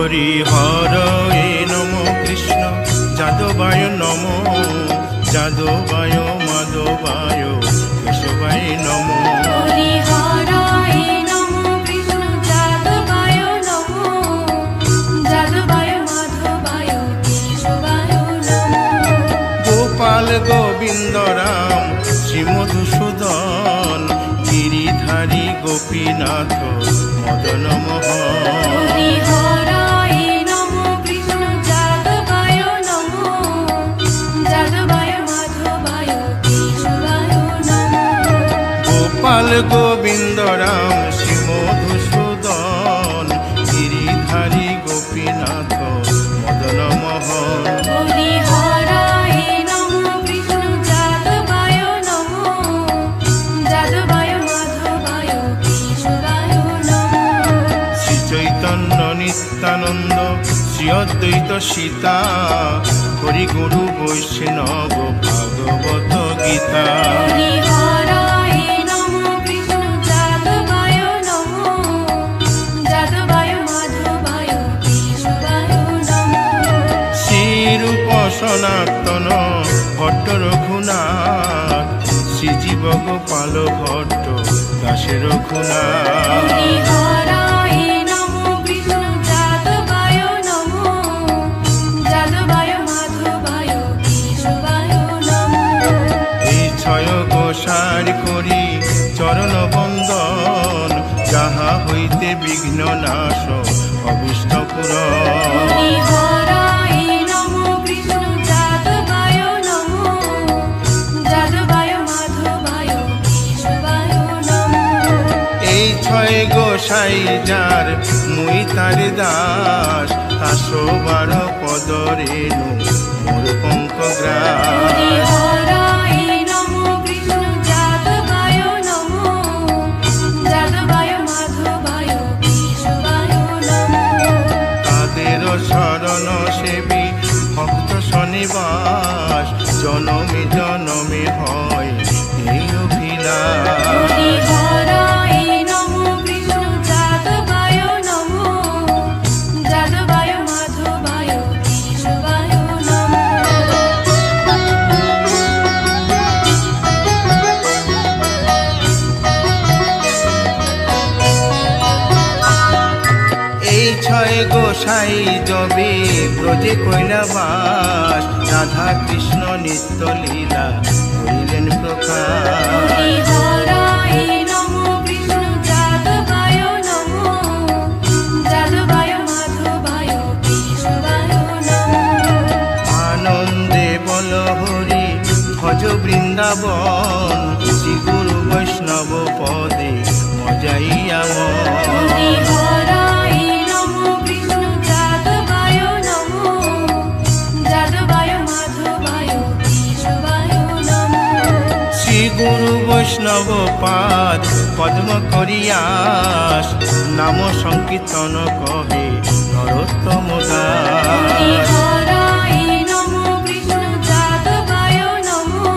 হরি হরয়ে নম কৃষ্ণ যাদবায় নম যাদবায় মাধবায় কেশবায় নম হরি হরায় নমো কৃষ্ণ যাদবায় নমো যাদবায় মাধবায় কেশবায় নমো গোপাল গোবিন্দ রাম শ্রী মধুসূদন গিরিধারী গোপীনাথ মদন মোহন হরি হরায় নমো কৃষ্ণ যাদবায় নমো যাদবায় মাধবায় কেশবায় নমো গোপাল গোবিন্দ রাম শ্রী মধুসূদন গিরিধারী গোপীনাথ মদন মোহন হরি হরায় নমো কৃষ্ণ যাদবায় নমো যাদবায় মাধবায় কেশবায় নমো শ্রী চৈতন্য নিত্যানন্দ শ্রী অদ্বৈত সীতা হরি গুরু বৈষ্ণব ভাগবত গীতা হরি হরায় নমো কৃষ্ণ যাদবায় নমো যাদবায় মাধবায় কেশবায় নমো শ্রীরূপ সনাতন ভট্ট রঘুনাথ শ্রীজীব গোপাল ভট্ট দাসে রঘুনাথ হরি হরায় নমো কৃষ্ণ যাদবায় নমো যাদবায় মাধবায় কেশবায় নমো এই ছয় গোসার করি চরণ বন্দন যাহা হইতে বিঘ্ন নাশ অভিষ্ট পুরন হরি হরায় নমো কৃষ্ণ যাদবায় নমো যাদবায় মাধবায় কেশবায় নমো এই ছয় গোসাই যার মুই তার দাস তাসবার পদরেণু মোর পঙ্ক হরি গ্রাস হরায় নমো কৃষ্ণ যাদবায় নমো যাদবায় মাধবায় কেশবায় নমো তাদের শরণ সেবী ভক্ত শনিবাস জনমে জনমে হয় এই অভিলাষ হরি হরায় নমো কৃষ্ণ যাদবায় নমো যাদবায় মাধবায় কেশবায় নমো এই ছয় গোসাই যবে ব্রজে কৈলাবাস রাধা কৃষ্ণ নিত্য লীলা করিলেন প্রকাশ হরি হরায় নমো কৃষ্ণ যাদবায় নমো যাদবায় মাধবায় কেশবায় নমো আনন্দে বল হরি ভজ বৃন্দাবন শ্রী গুরু বৈষ্ণব পদে মজাইয়া হরি হরায় নমো কৃষ্ণ যাদবায় নমো যাদবায় মাধবায় কেশবায় নমো শ্রী গুরু বৈষ্ণব পাদ পদ্ম করিয়াস নাম সংকীর্তন কহে নরোত্তম হরি দাস হরায় নমো কৃষ্ণ যাদবায় নমো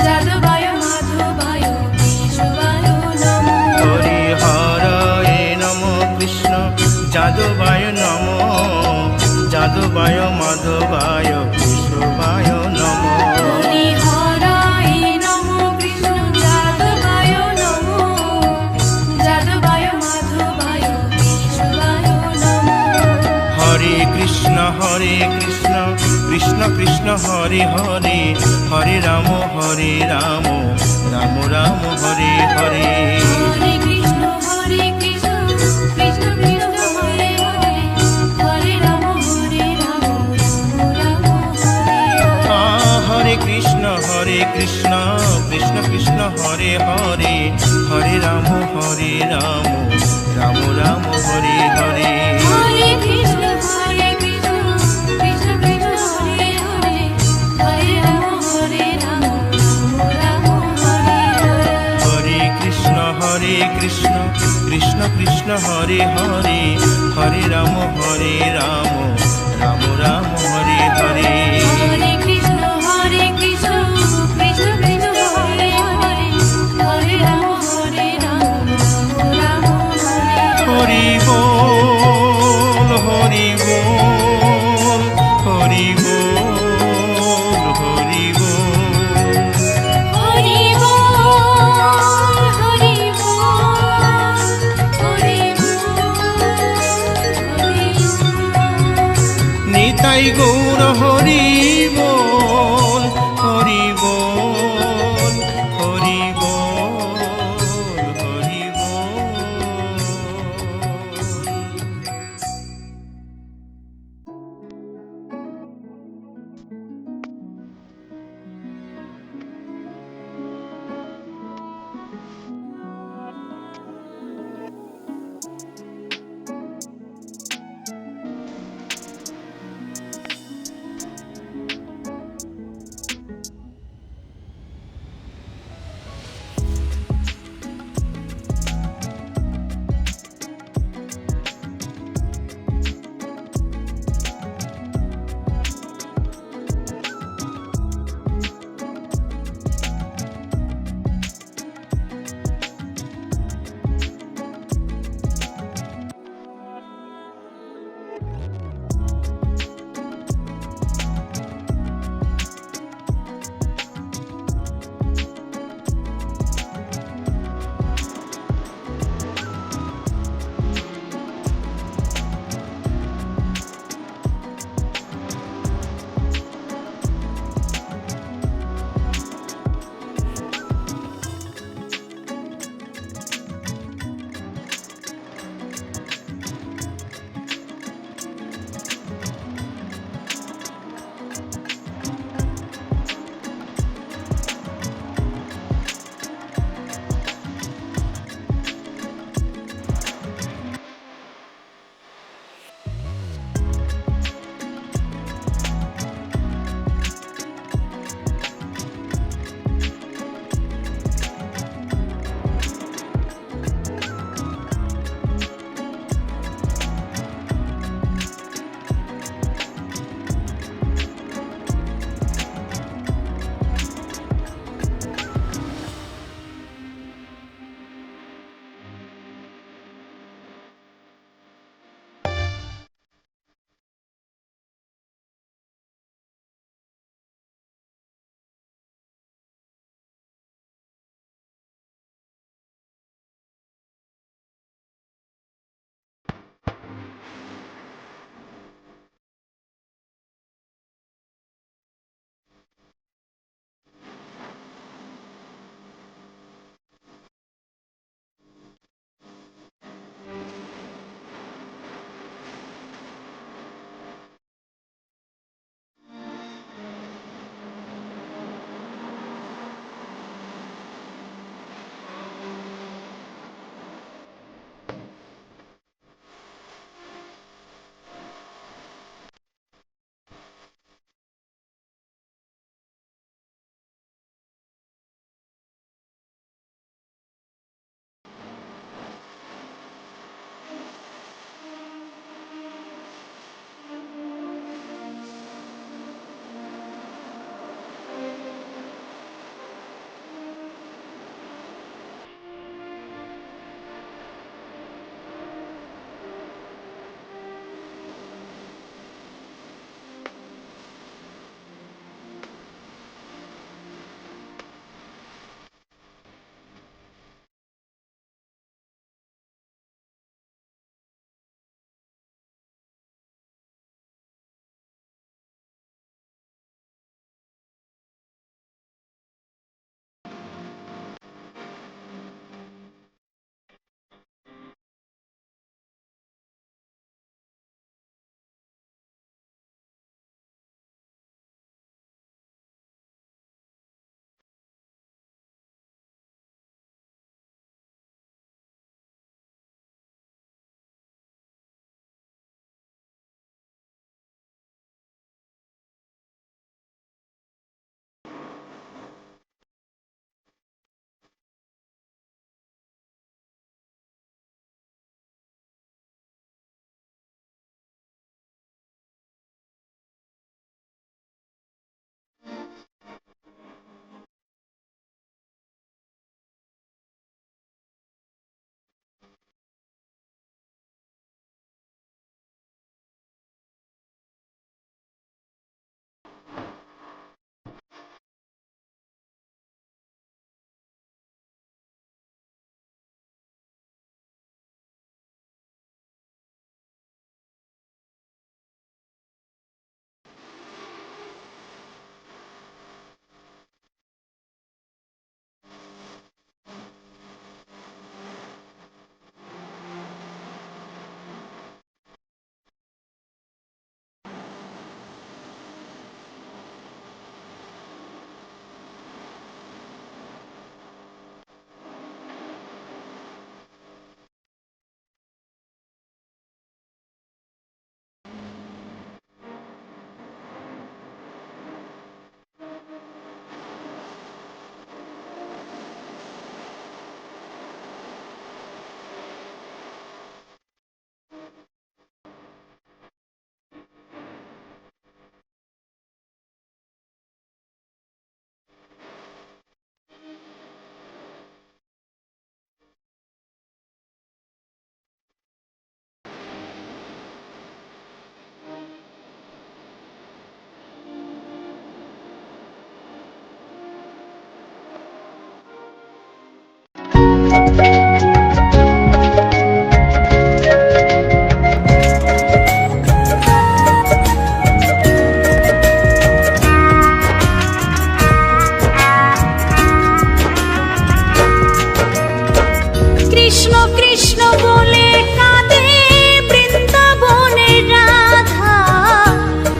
যাদবায় মাধবায় কেশবায় নমো হরি হরয়ে নম কৃষ্ণ যাদবায় নম যাদবায় মাধবায় কেশবায় নম হরি হরায় নমো কৃষ্ণ যাদবায় নমো যাদবায় মাধবায় কেশবায় নমো হরে কৃষ্ণ কৃষ্ণ কৃষ্ণ হরে হরে হরে রাম রাম রাম হরে হরে হরে কৃষ্ণ কৃষ্ণ কৃষ্ণ হরে হরে হরে রাম রাম হরে হরে হরে কৃষ্ণ কৃষ্ণ কৃষ্ণ হরে হরে হরে রাম রাম রাম হরে হরে হরে কৃষ্ণ কৃষ্ণ কৃষ্ণ কৃষ্ণ হরে হরে হরে রাম রাম হরে হরে হরে কৃষ্ণ কৃষ্ণ কৃষ্ণ হরে হরে হরে রাম রাম রাম হরে হরে হরে কৃষ্ণ কৃষ্ণ কৃষ্ণ কৃষ্ণ হরে হরে হরে রাম রাম রাম হরে হরে হরি বল গাই গৌর হরি বল, হরি বল, হরি বল, হরি বল। কৃষ্ণ কৃষ্ণ বলে কাঁদে বৃন্দাবনের রাধা,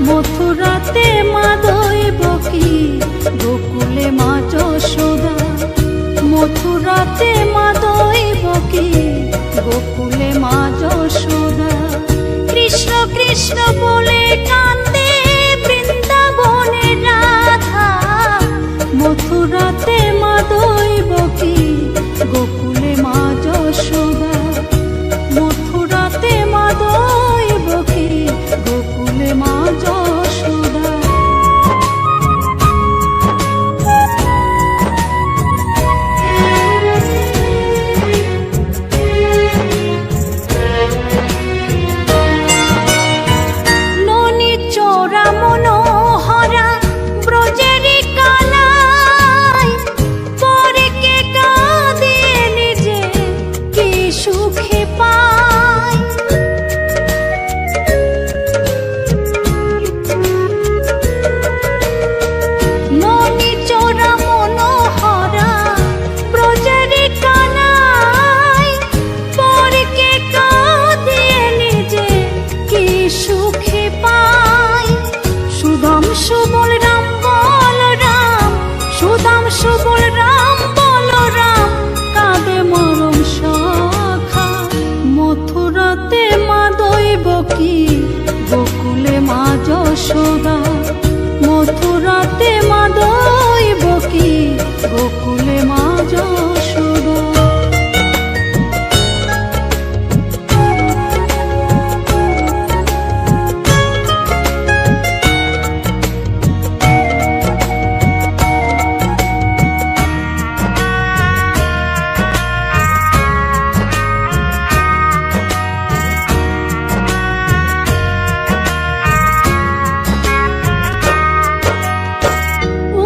মথুরাতে মা দৈবকী, গোকুলে মা যশোদা। মথুরাতে মা দৈবকী, গোকুলে মা যশোদা। কৃষ্ণ কৃষ্ণ বলে কাঁদে বৃন্দাবনের রাধা, মথুরাতে মা দৈবকী, গোকুলে মা যশোদা। মথুরাতে মা দৈবকী, গোকুলে মা যশোদা। ননি চোরা মনোহরা ব্রজেরি কানাই, পরে কে কাঁদে নিজে কি সুখে পায়। ননি চোরা মনোহরা ব্রজেরি কানাই, পরে কে কাঁদে নিজে কি সুখে পায়। সুদাম সুবল রাম বল রাম, সুদাম সুবল রাম বল রাম, কাঁদে মরম সখা। মথুরাতে মা দৈবকী, গোকুলে মা যশোদা। মথুরাতে মা দৈবকী, গোকুলে মা যশোদা।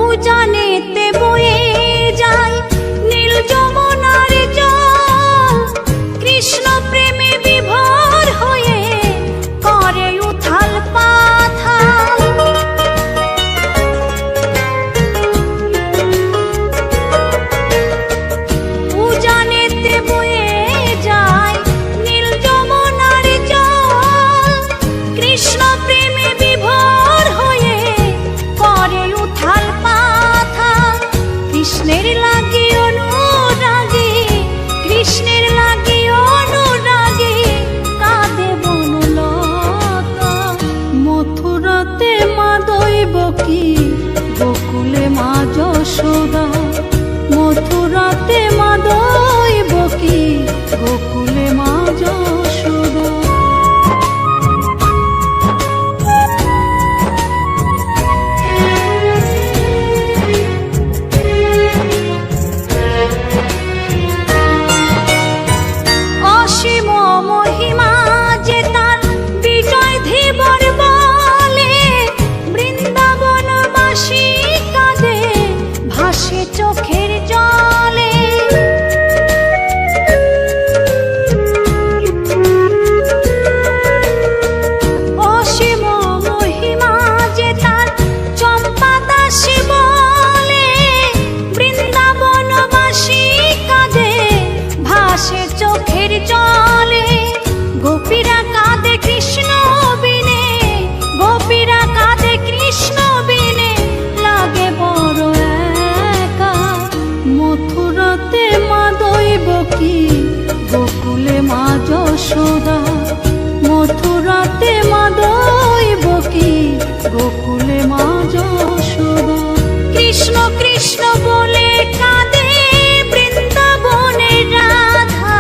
উজানেতে বয়ে যায় নীল যমুনার জল, কৃষ্ণ প্রেমে বিভোর হয়ে করে উথাল পাথাল। উজানেতে বয়ে যায় নীল যমুনার জল, কৃষ্ণ প্রেমে বিভোর হয়ে করে উথাল পাথাল। কৃষ্ণের লাগি অনুরাগী, কৃষ্ণের লাগি অনুরাগী, কাঁদে বনলতা। মথুরাতে মা দৈবকী, গোকুলে মা যশোদা। মথুরাতে মা দৈবকী, গোকুলে মা যশোদা। অসীম মহিমা যে তার বিজয় ধীবর বলে, বৃন্দাবনবাসী কাঁদে ভাসে চোখের জলে। অসীম মহিমা যে তার চম্পা দাসী বলে, বৃন্দাবনবাসী কাঁদে ভাসে চোখের জলে। গোপীরা কাঁদে কৃষ্ণ বিনে, গোপীরা কাঁদে কৃষ্ণ বিনে, লাগে বড় একা। মথুরাতে মা দৈবকী, গোকুলে মা যশোদা। মথুরাতে মা দৈবকী, গোকুলে মা যশোদা। কৃষ্ণ কৃষ্ণ বলে কাঁদে বৃন্দাবনের রাধা,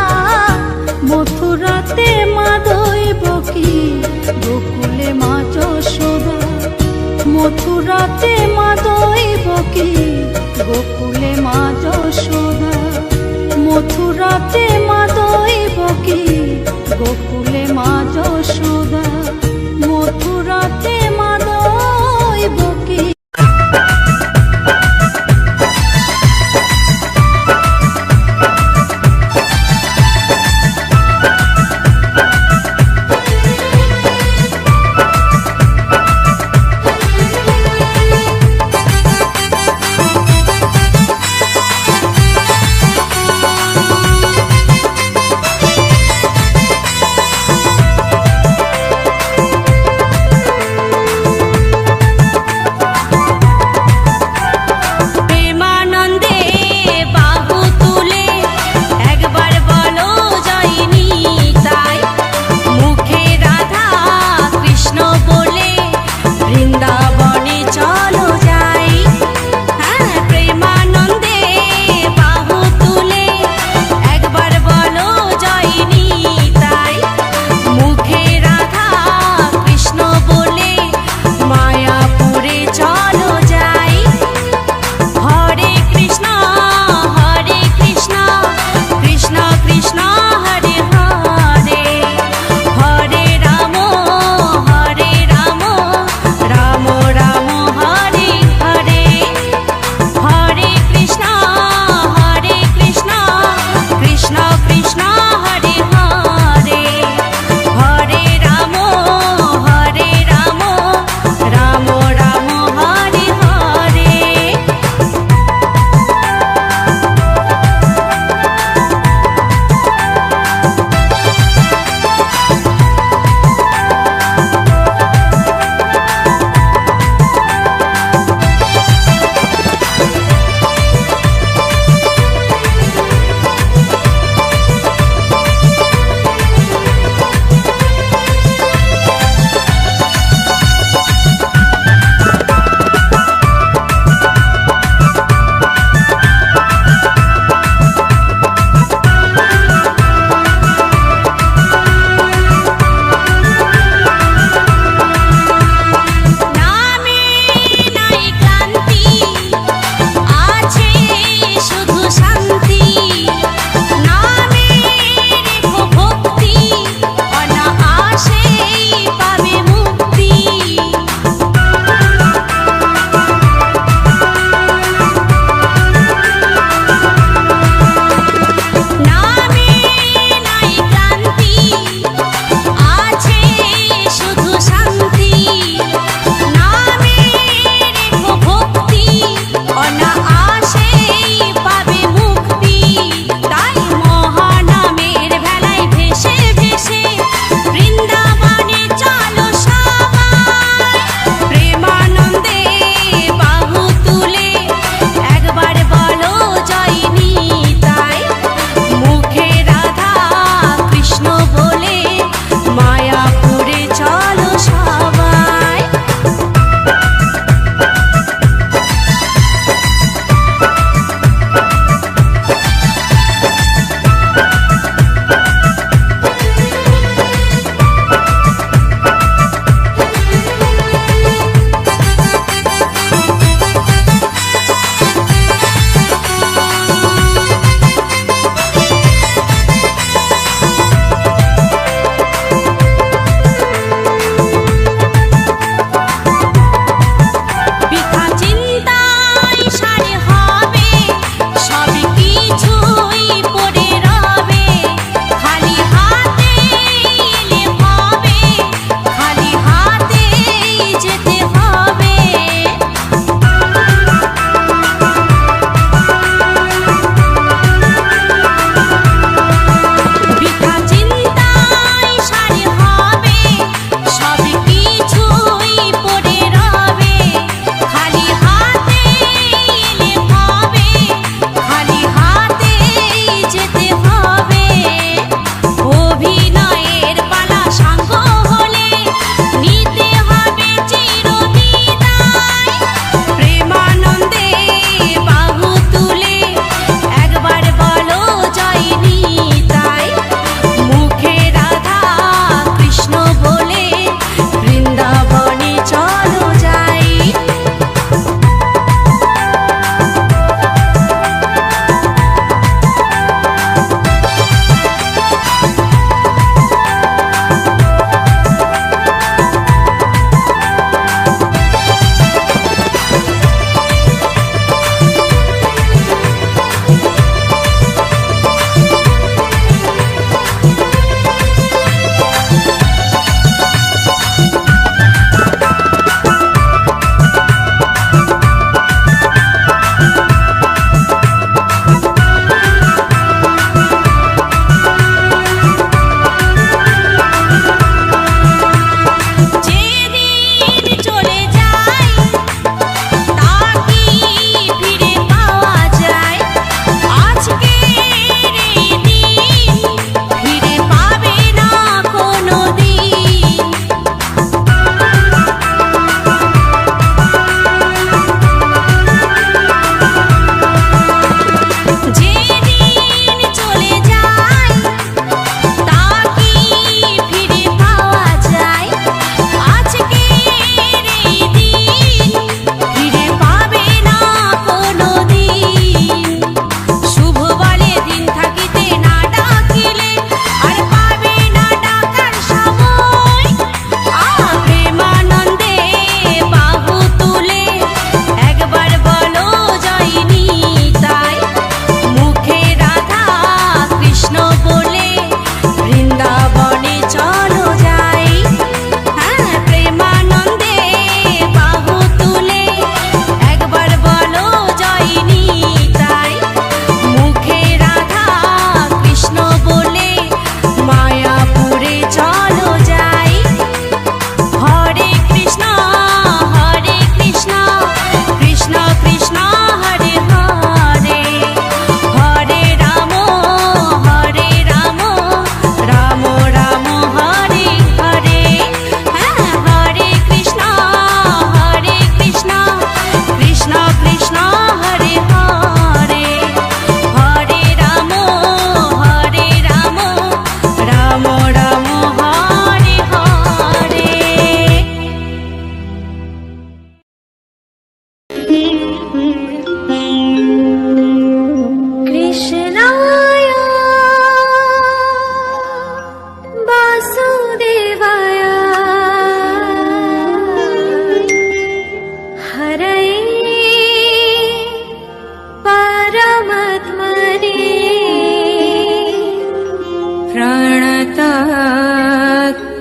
সদা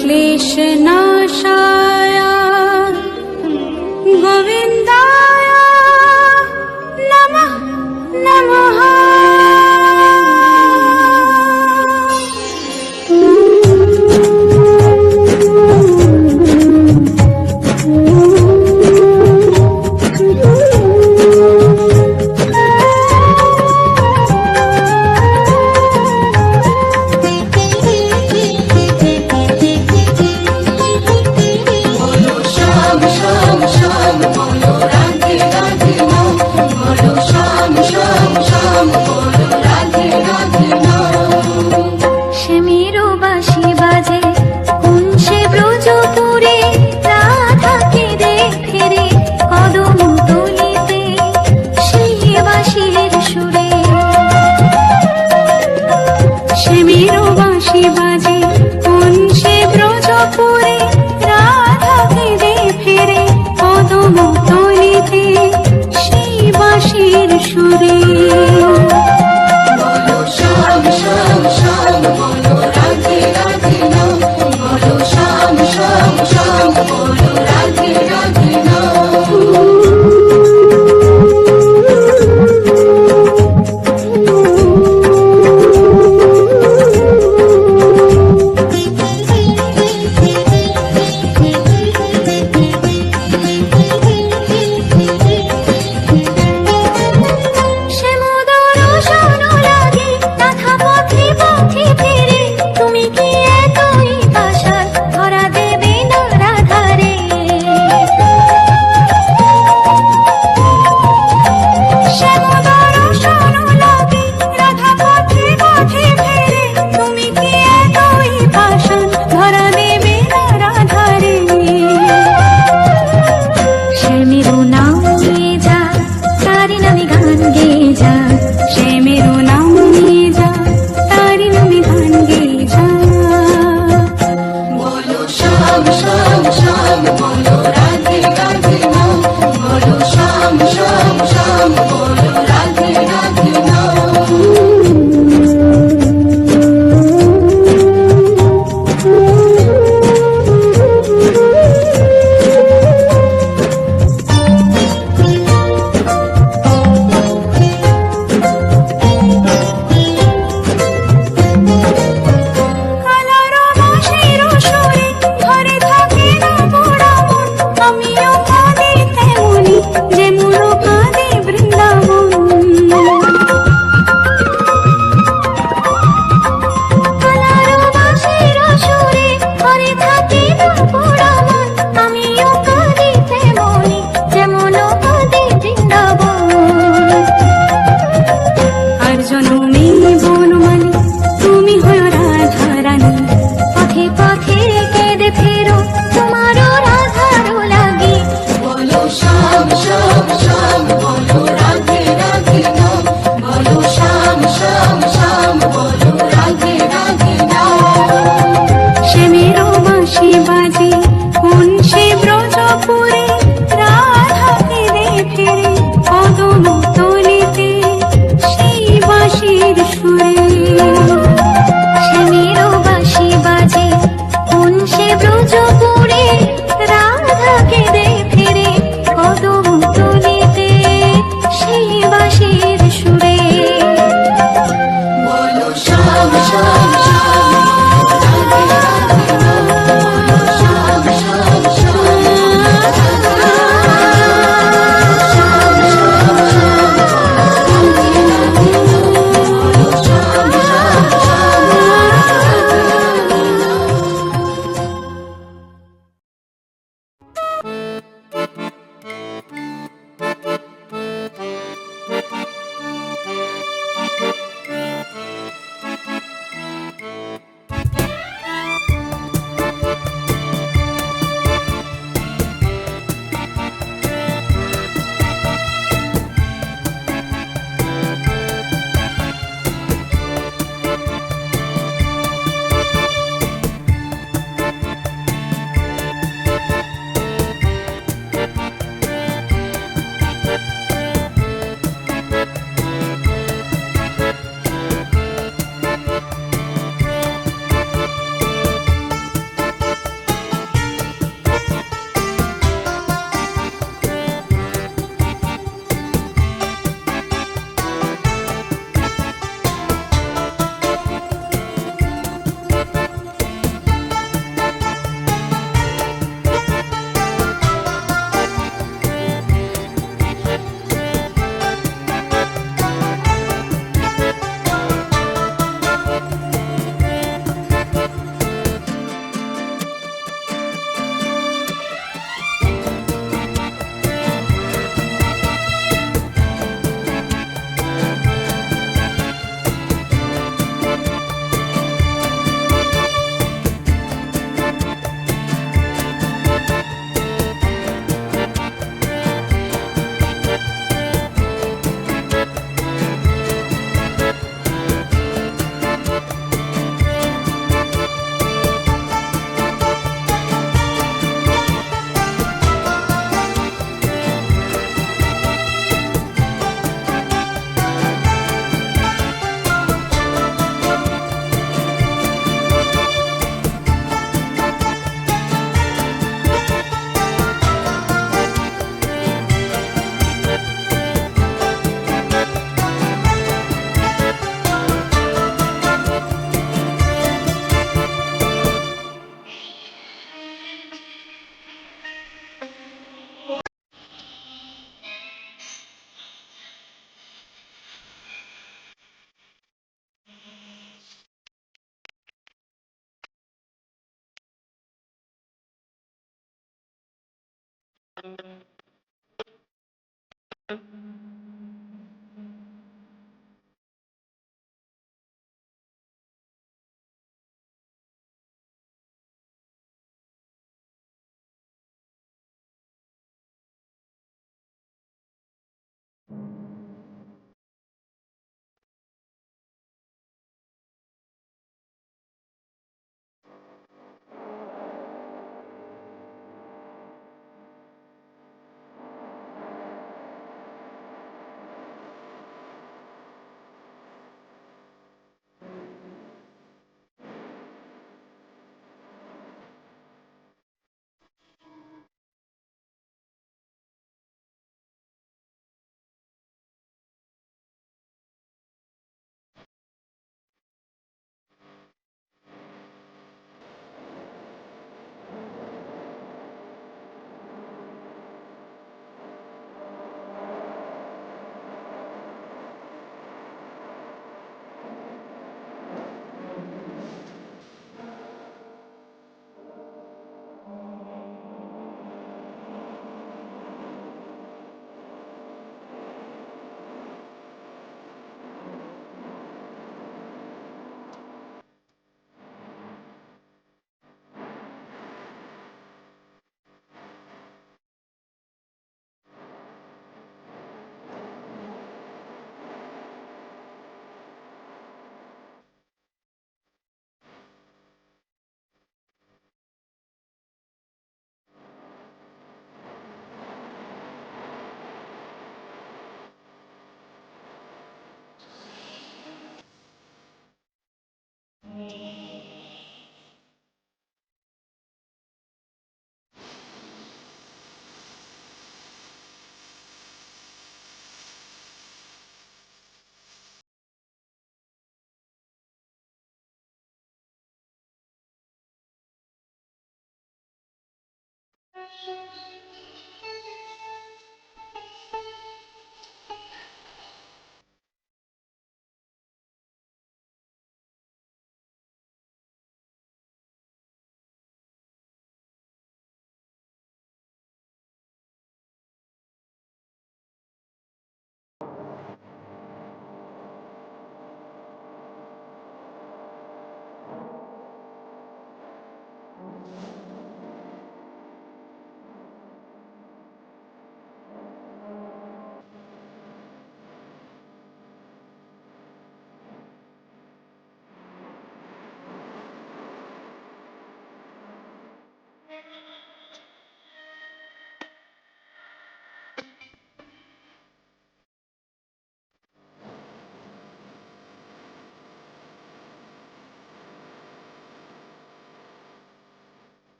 ক্লেশনাশায় গোবিন্দায় নমঃ নমঃ।